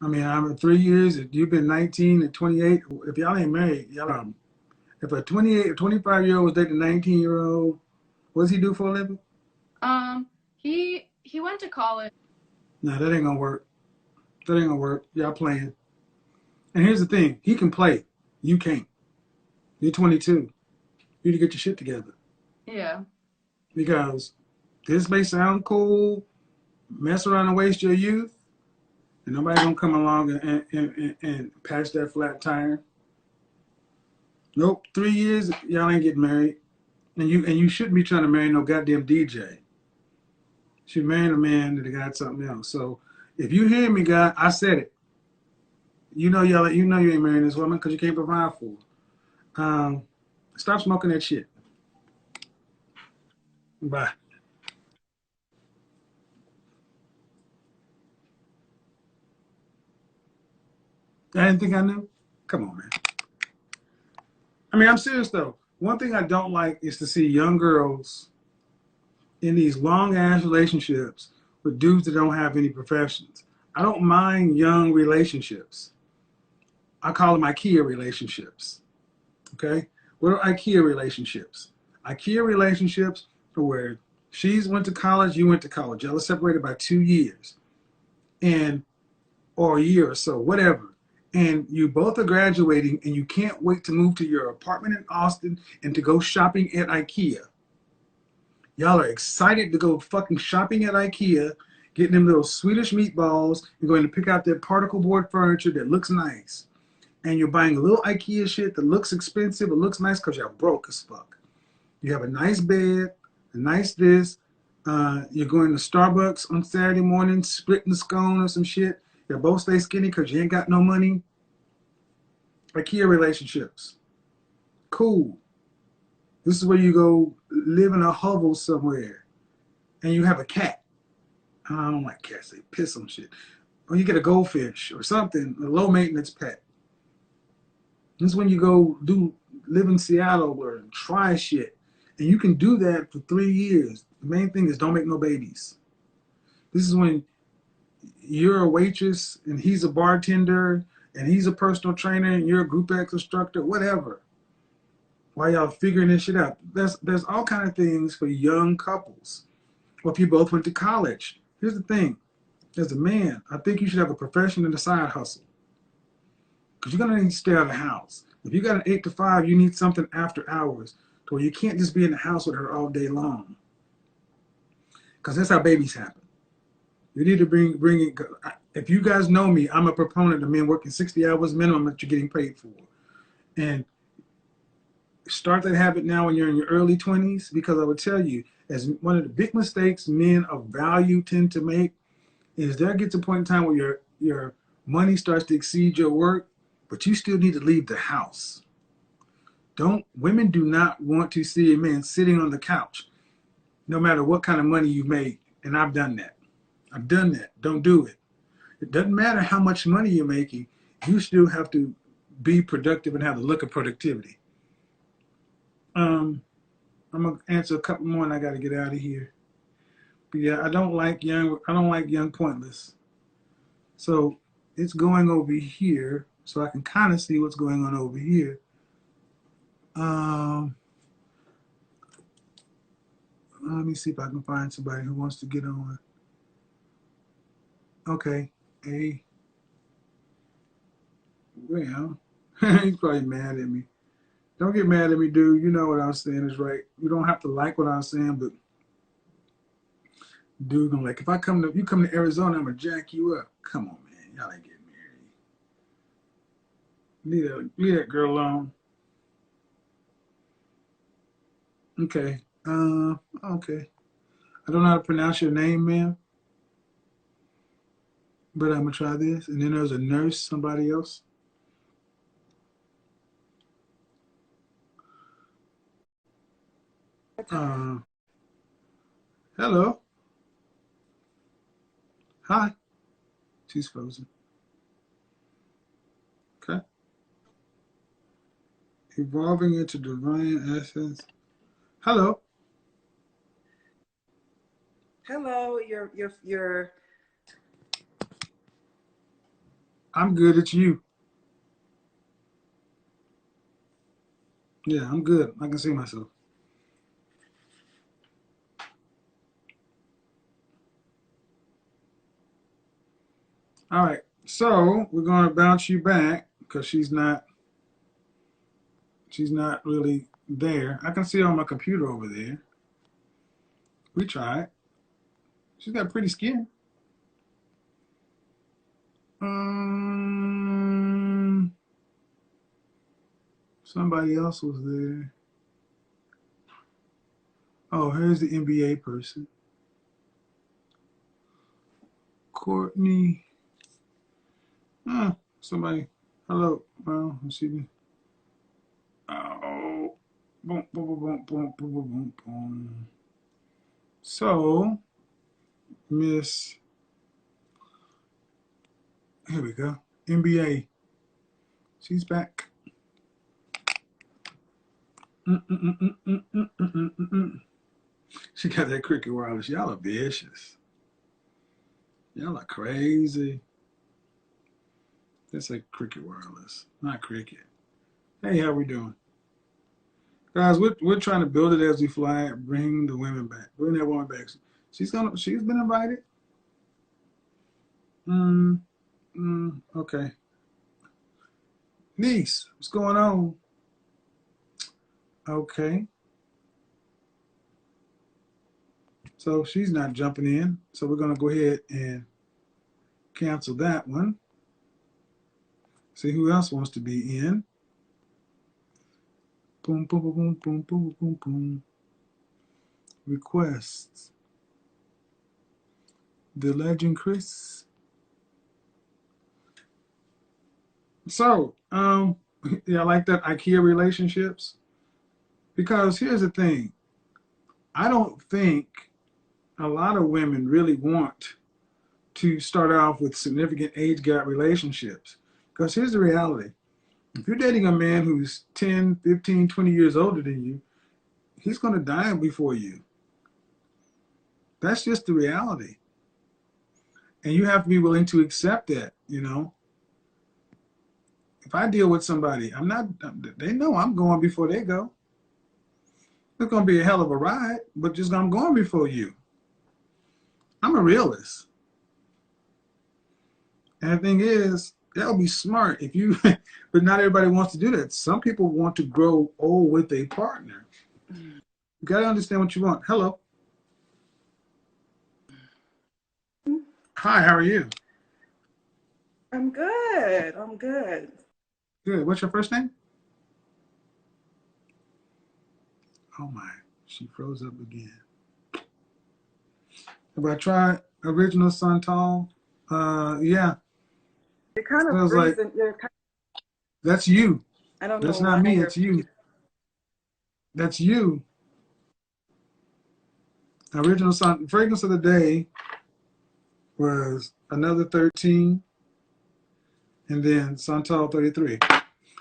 I mean, I'm at 3 years. If you've been 19 and 28, if y'all ain't married, y'all if a 28 or 25-year-old was dating a 19-year-old, what does he do for a living? He went to college. No, that ain't gonna work. That ain't gonna work. Y'all playing. And here's the thing: he can play. You can't. You're 22. You need to get your shit together. Yeah. Because this may sound cool, mess around and waste your youth, and nobody gonna come along and patch that flat tire. Nope. 3 years, y'all ain't getting married. And you shouldn't be trying to marry no goddamn DJ. Should marry a man that got something else. So if you hear me, guy, I said it. You know you ain't marrying this woman because you can't provide for her. Stop smoking that shit. Bye. I didn't think I knew. Come on, man. I mean, I'm serious though. One thing I don't like is to see young girls in these long ass relationships with dudes that don't have any professions. I don't mind young relationships. I call them IKEA relationships. Okay? What are IKEA relationships? IKEA relationships are where she's went to college, you went to college. Y'all are separated by 2 years and or a year or so, whatever. And you both are graduating and you can't wait to move to your apartment in Austin and to go shopping at IKEA. Y'all are excited to go fucking shopping at IKEA, getting them little Swedish meatballs and going to pick out their particle board furniture that looks nice. And you're buying a little IKEA shit that looks expensive, it looks nice because you're broke as fuck. You have a nice bed, a nice this. You're going to Starbucks on Saturday morning, splitting the scone or some shit. You both stay skinny because you ain't got no money. IKEA relationships. Cool. This is where you go live in a hovel somewhere and you have a cat. I don't like cats, they piss on shit. Or you get a goldfish or something, a low maintenance pet. This is when you go live in Seattle or try shit. And you can do that for 3 years. The main thing is don't make no babies. This is when you're a waitress and he's a bartender and he's a personal trainer and you're a group X instructor, whatever. While y'all figuring this shit out. There's all kind of things for young couples. Or if you both went to college. Here's the thing. As a man, I think you should have a profession and a side hustle. Because you're going to need to stay out of the house. If you got an 8 to 5, you need something after hours to where you can't just be in the house with her all day long. Because that's how babies happen. You need to bring it. If you guys know me, I'm a proponent of men working 60 hours minimum that you're getting paid for. And start that habit now when you're in your early 20s, because I would tell you, as one of the big mistakes men of value tend to make is there gets a point in time where your money starts to exceed your work, but you still need to leave the house. Women do not want to see a man sitting on the couch, no matter what kind of money you make. And I've done that. I've done that. Don't do it. It doesn't matter how much money you're making. You still have to be productive and have the look of productivity. I'm gonna answer a couple more, and I got to get out of here. But yeah, I don't like young pointless. So it's going over here, so I can kind of see what's going on over here. Um, Let me see if I can find somebody who wants to get on. Okay, well, he's probably mad at me. Don't get mad at me, dude. You know what I'm saying is right. You don't have to like what I'm saying, but dude, gonna like if you come to Arizona, I'm gonna jack you up. Come on, man, y'all ain't getting married. Leave that girl alone. Okay. Okay. I don't know how to pronounce your name, ma'am, but I'm gonna try this. And then there's a nurse, somebody else. Uh, Hello. Hi. She's frozen. Okay. Evolving into divine essence. Hello. Hello, your I'm good. It's you. Yeah, I'm good. I can see myself. All right. So we're gonna bounce you back because she's not really there. I can see her on my computer over there. We tried. She's got pretty skin. Um, somebody else was there. Oh, here's the NBA person. Courtney. Somebody. Hello. Well, let's see. Oh, boom, boom, boom, boom, boom, boom, boom, boom. So, Miss, here we go. NBA. She's back. She got that Cricket Wireless. Y'all are vicious. Y'all are crazy. That's a Cricket Wireless, not Cricket. Hey, how we doing? Guys, we're trying to build it as we fly, bring the women back. Bring that woman back. She's been invited. Mm, okay. Niece, what's going on? Okay. So she's not jumping in. So we're gonna go ahead and cancel that one. See who else wants to be in. Boom, boom, boom, boom, boom, boom, boom, boom. Requests. The legend Chris. So, yeah, I like that IKEA relationships. Because here's the thing. I don't think a lot of women really want to start off with significant age gap relationships. Because here's the reality. If you're dating a man who's 10, 15, 20 years older than you, he's going to die before you. That's just the reality. And you have to be willing to accept that, you know. If I deal with somebody, they know I'm going before they go. It's going to be a hell of a ride, but just I'm going before you. I'm a realist. And the thing is, that would be smart if you, but not everybody wants to do that. Some people want to grow old with a partner. You got to understand what you want. Hello. Hi, how are you? I'm good. I'm good. Good. What's your first name? Oh my, she froze up again. Have I tried original Santal? Yeah. You're kind of Feels like freezing. that's you. I don't know That's why not me. you're It's you. That's you. Original Sun fragrance of the day was another 13 and then Santal 33.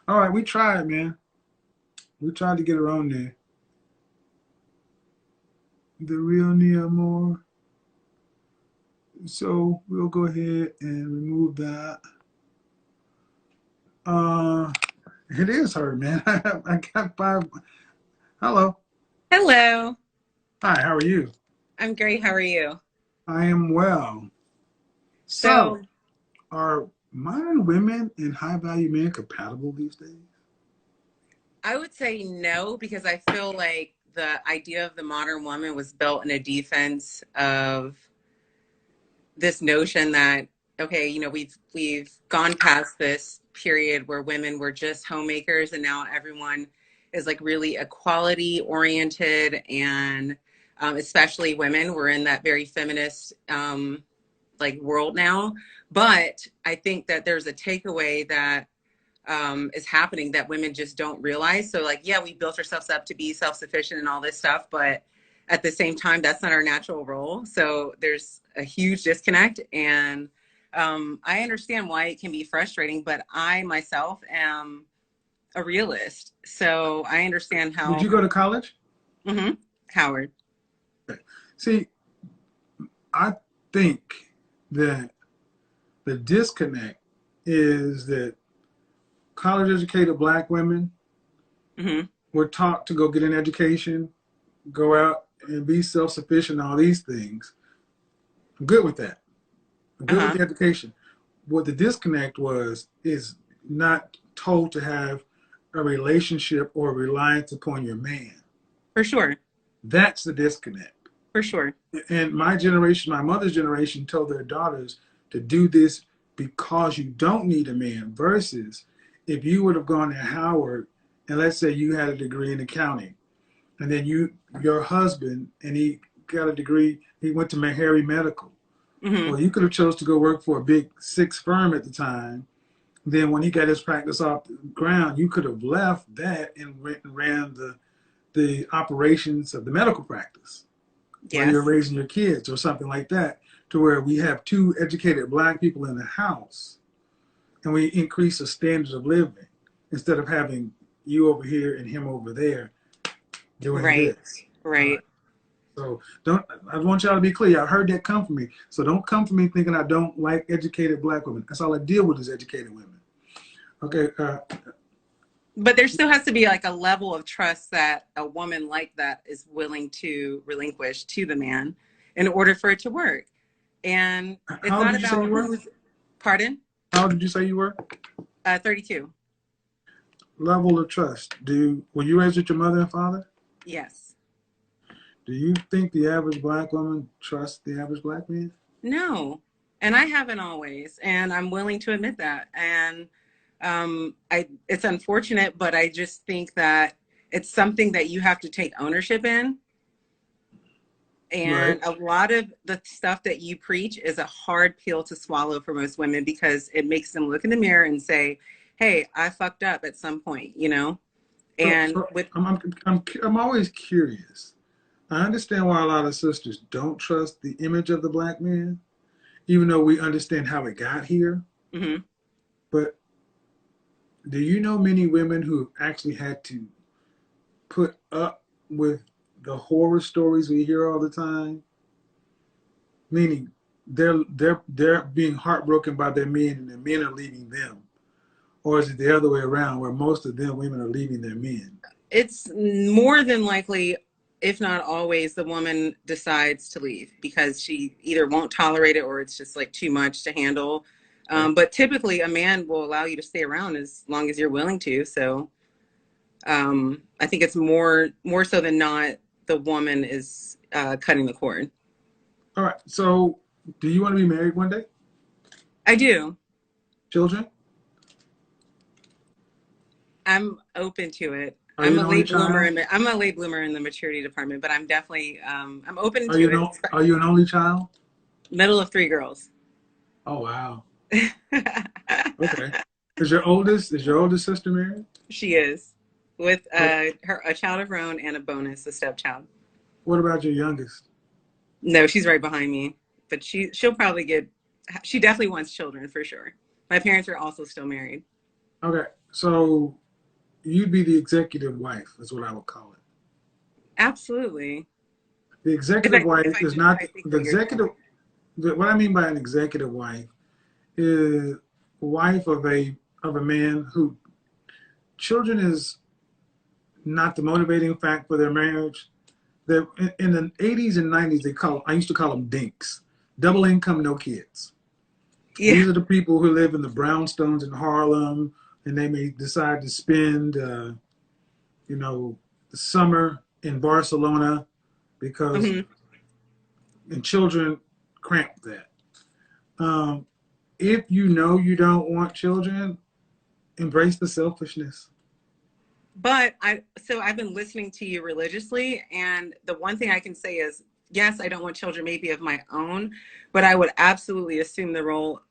All right, we tried, man. We tried to get her on there. The real Nia Moore. So we'll go ahead and remove that. Uh, it is her, man. I got five. Hello. Hello. Hi, how are you? I'm great. How are you? I am well. So, So, are modern women and high value men compatible these days? I would say no because I feel like the idea of the modern woman was built in a defense of this notion that okay, we've gone past this period where women were just homemakers and now everyone is like really equality oriented and especially women, we're in that very feminist like world now. But I think that there's a takeaway that is happening that women just don't realize. So like, yeah, we built ourselves up to be self-sufficient and all this stuff, but at the same time, that's not our natural role. So there's a huge disconnect. And I understand why it can be frustrating, but I myself am a realist. So I understand Did how. you go to college? Mhm. Howard. See, I think that the disconnect is that college educated black women Hmm. were taught to go get an education, go out and be self-sufficient, all these things. I'm good with that. I'm good with Uh-huh. the education. What the disconnect was is not told to have a relationship or reliance upon your man. For sure. That's the disconnect. For sure. And my generation, my mother's generation, told their daughters to do this because you don't need a man, versus if you would have gone to Howard and let's say you had a degree in accounting, and then your husband, and he got a degree, he went to Meharry Medical. Hmm. Well, you could have chose to go work for a big six firm at the time. Then when he got his practice off the ground, you could have left that and ran the operations of the medical practice while you're Yes. raising your kids or something like that, to where we have two educated black people in the house and we increase the standards of living instead of having you over here and him over there doing Right. this. All right. Right. So I want y'all to be clear. I heard that come from me. So don't come for me thinking I don't like educated black women. That's all I deal with is educated women. Okay. But there still has to be like a level of trust that a woman like that is willing to relinquish to the man in order for it to work. And it's How old not did you say about you were? who's, pardon? How old did you say you were? 32. Level of trust. Were you raised with your mother and father? Yes. Do you think the average black woman trusts the average black man? No. And I haven't always. And I'm willing to admit that. And it's unfortunate, but I just think that it's something that you have to take ownership in. And Right. a lot of the stuff that you preach is a hard pill to swallow for most women because it makes them look in the mirror and say, hey, I fucked up at some point, you know? And So with, I'm always curious. I understand why a lot of sisters don't trust the image of the black man, even though we understand how it got here. mhm. But do you know many women who actually had to put up with the horror stories we hear all the time? Meaning they're being heartbroken by their men and their men are leaving them. Or is it the other way around where most of them women are leaving their men? It's more than likely, if not always, the woman decides to leave because she either won't tolerate it or it's just like too much to handle. Right. But typically, a man will allow you to stay around as long as you're willing to. So I think it's more so than not the woman is cutting the cord. All right. So do you want to be married one day? I do. Children? I'm open to it. Are you an only child? I'm a late bloomer in the maturity department, but I'm definitely I'm open Are to you it. are you an only child? Middle of 3 girls. Oh wow. Okay. Is your oldest sister married? She is with a child of her own and a bonus, a stepchild. What about your youngest? No, she's right behind me, but she'll probably she definitely wants children for sure. My parents are also still married. Okay. So you'd be the executive wife, is what I would call it. Absolutely. The executive wife is not I think the what you're executive. What I mean by an executive wife is wife of a man who children is not the motivating fact for their marriage. In the 80s and 90s, I used to call them dinks. Double income, no kids. Yeah. These are the people who live in the brownstones in Harlem, and they may decide to spend, the summer in Barcelona because, and children cramp that. If you know you don't want children, embrace the selfishness. But I've been listening to you religiously, and the one thing I can say is, yes, I don't want children maybe of my own, but I would absolutely assume the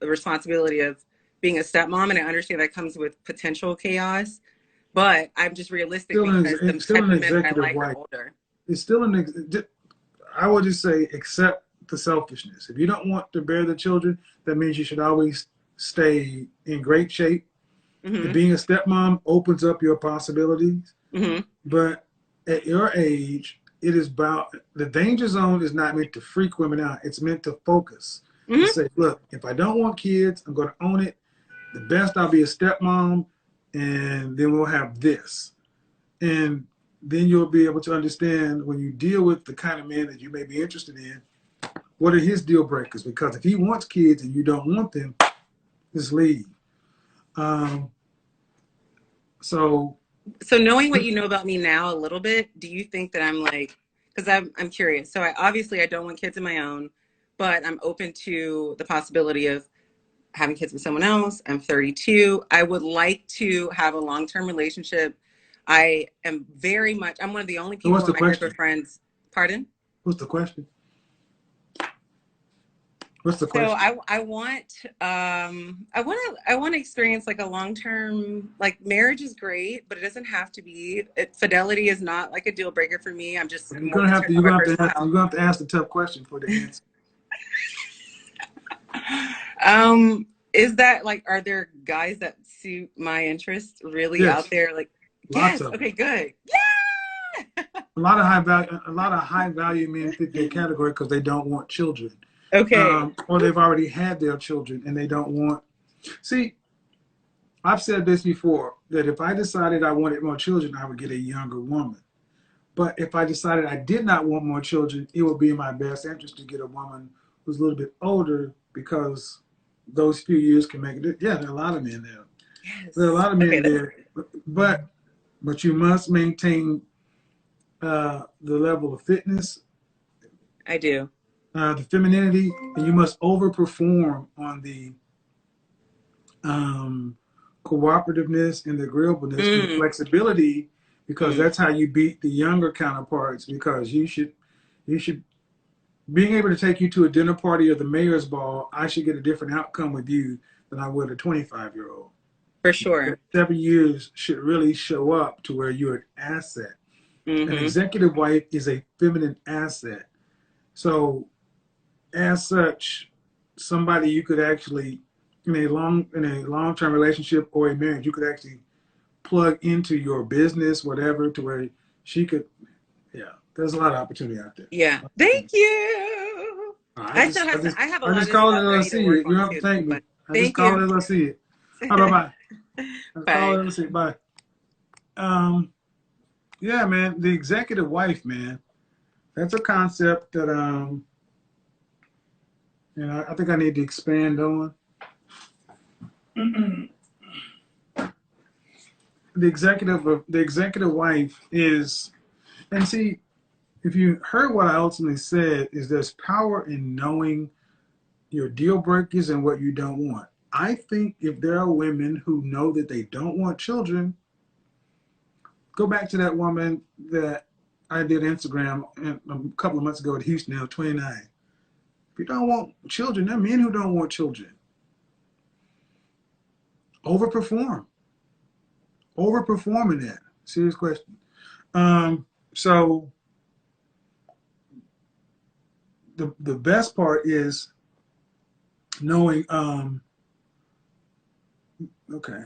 responsibility of being a stepmom, and I understand that comes with potential chaos. But I'm just realistic because the type of men I like are older. It's still I would just say accept the selfishness. If you don't want to bear the children, that means you should always stay in great shape. Mm-hmm. Being a stepmom opens up your possibilities. Mm-hmm. But at your age, it is about the danger zone is not meant to freak women out. It's meant to focus. Mm-hmm. To say, look, if I don't want kids, I'm going to own it. the best I'll be a stepmom, and then we'll have this. And then you'll be able to understand when you deal with the kind of man that you may be interested in, what are his deal breakers? Because if he wants kids and you don't want them, just leave. Um, so So knowing what you know about me now a little bit, do you think that I'm like, because I'm curious. So I don't want kids of my own, but I'm open to the possibility of having kids with someone else. I'm 32. I would like to have a long-term relationship. I am very much, I'm one of the only so what's people the in my group question? of friends. Pardon? What's the question? What's the So question? I want to experience like a long-term, like marriage is great, but it doesn't have to be. Fidelity is not like a deal breaker for me. I'm just You're more gonna have concerned to about my personal you're gonna have to ask the tough question for the answer. health. Is that like, are there guys that suit my interests really out Yes, there? Like, lots yes. of them. Okay, good. Yeah. A lot of high value men fit that category because they don't want children, Okay. or they've already had their children and they don't want. See, I've said this before that if I decided I wanted more children, I would get a younger woman. But if I decided I did not want more children, it would be in my best interest to get a woman who's a little bit older because those few years can make it. Yeah, there are a lot of men there. There are a Yes. lot of Okay. men there, but you must maintain the level of fitness, I do. the femininity, and you must overperform on the um, cooperativeness and the agreeableness and the Mm, flexibility, because mm, that's how you beat the younger counterparts. Because you should being able to take you to a dinner party or the mayor's ball, I should get a different outcome with you than I would a 25-year-old. for sure. 7 years should really show up to where you're an asset. An Mm-hmm. executive wife is a feminine asset. So as such, somebody you could actually in a long term relationship or a marriage, you could actually plug into your business, whatever, to where she could. Yeah, there's a lot of opportunity out there. Yeah. Thank you. I still have I have a I lot just of call it stuff as that I I need to see work it. You on don't have to too. thank me. But I just thank call you. it as I see it. Bye bye. I just call Bye. it as I see it. Bye. Um, yeah, man, the executive wife, man, that's a concept that I think I need to expand on. The executive wife is, and see, if you heard what I ultimately said, is there's power in knowing your deal breakers and what you don't want. I think if there are women who know that they don't want children, go back to that woman that I did Instagram a couple of months ago at Houston, 29. If you don't want children, there are men who don't want children. Overperform. Overperform in that. Serious question. So the best part is knowing okay,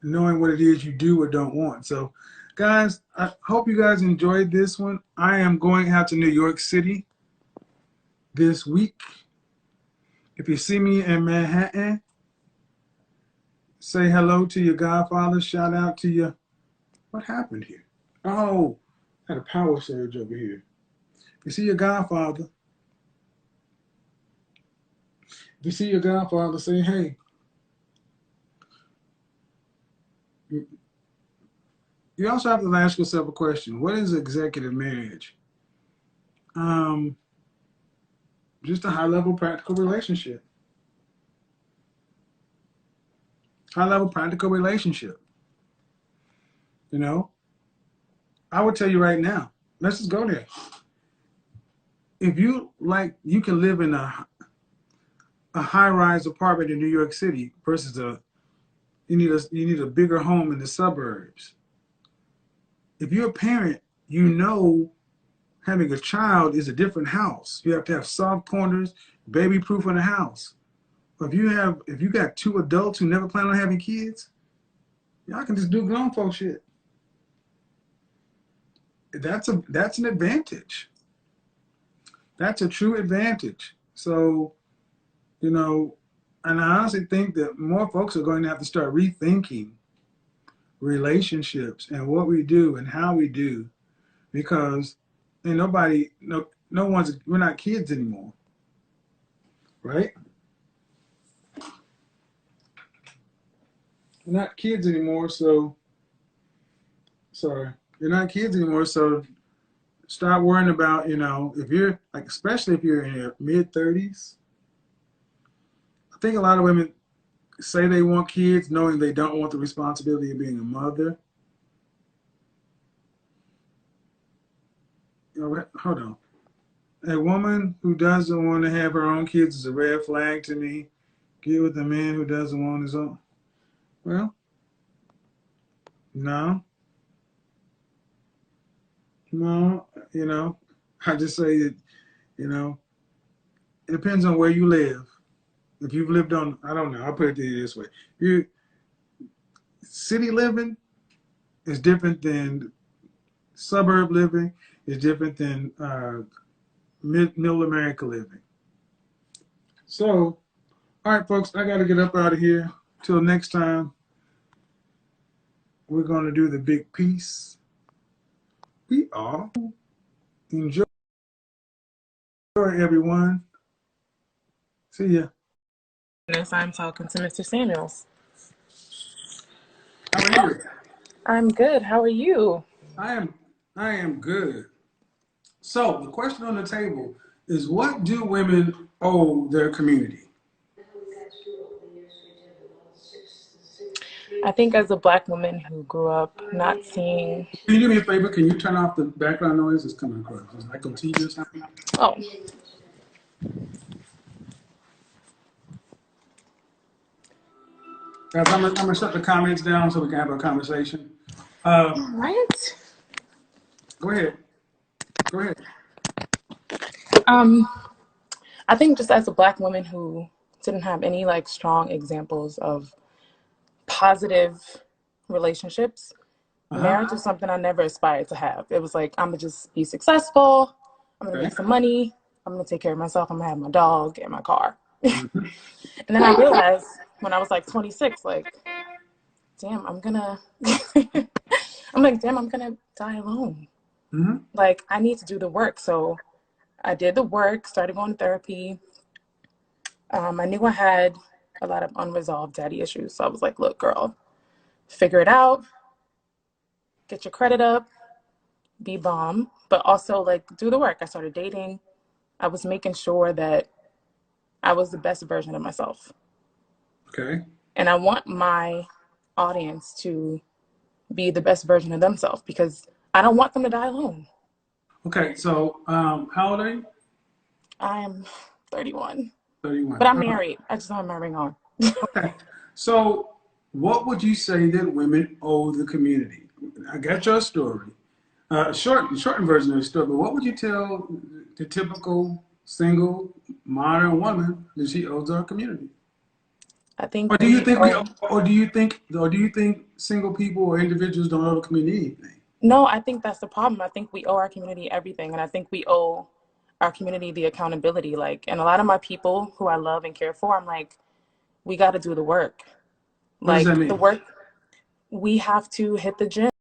knowing what it is you do or don't want. So guys, I hope you guys enjoyed this one. I am going out to New York City this week. If you see me in Manhattan, say hello to your godfather. Shout out to your. What happened here? Oh, I had a power surge over here. If you see your godfather, if you see your godfather, say hey. You also have to ask yourself a question. What is executive marriage? Um, just a high level practical relationship. High level practical relationship. You know, I would tell you right now, let's just go there. If you like, you can live in a high rise apartment in New York City versus you need a bigger home in the suburbs. If you're a parent, you know having a child is a different house. You have to have soft corners, baby proof in the house. If you got two adults who never plan on having kids, y'all can just do grown folk shit. That's an advantage. That's a true advantage. So, you know, and I honestly think that more folks are going to have to start rethinking relationships and what we do and how we do, because ain't nobody, no one's, we're not kids anymore, right? We're not kids anymore, so sorry, you're not kids anymore, so stop worrying about, if you're like, especially if you're in your mid-30s. I think a lot of women say they want kids knowing they don't want the responsibility of being a mother. Hold on. A woman who doesn't want to have her own kids is a red flag to me. Get with a man who doesn't want his own. Well, no. No, I just say that, it depends on where you live. If you've lived on, I don't know, I'll put it to you this way. City living is different than suburb living, is different than middle America living. So, all right, folks, I got to get up out of here. Till next time, we're going to do the big piece. We all enjoy, everyone. See ya. I'm talking to Mr. Samuels. How are you? I'm good. How are you? I am good. So the question on the table is, what do women owe their community? I think as a Black woman who grew up not seeing... Can you do me a favor? Can you turn off the background noise that's coming across? Is it like on TV or something? Oh. Guys, I'm gonna shut the comments down so we can have a conversation. Right. Go ahead. Go ahead. I think just as a Black woman who didn't have any like strong examples of positive relationships, marriage is something I never aspired to have. It was like, I'm gonna just be successful, I'm gonna make some money, I'm gonna take care of myself, I'm gonna have my dog and my car. And then I realized when I was like 26, like, damn, I'm gonna die alone. Like, I need to do the work. So I did the work, started going to therapy. I knew I had a lot of unresolved daddy issues. So I was like, look, girl, figure it out, get your credit up, be bomb, but also like do the work. I started dating. I was making sure that I was the best version of myself. Okay. And I want my audience to be the best version of themselves because I don't want them to die alone. Okay, so how old are you? I am 31. 31. But I'm married. I just don't have my ring on. Okay. So what would you say that women owe the community? I got your story. Shortened version of the story, but what would you tell the typical single modern woman that she owes our community? I think. Or do you think single people or individuals don't owe the community anything? No, I think that's the problem. I think we owe our community everything, and I think we owe our community the accountability. Like, and a lot of my people who I love and care for, I'm like, we got to do the work. What does that mean? The work. We have to hit the gym.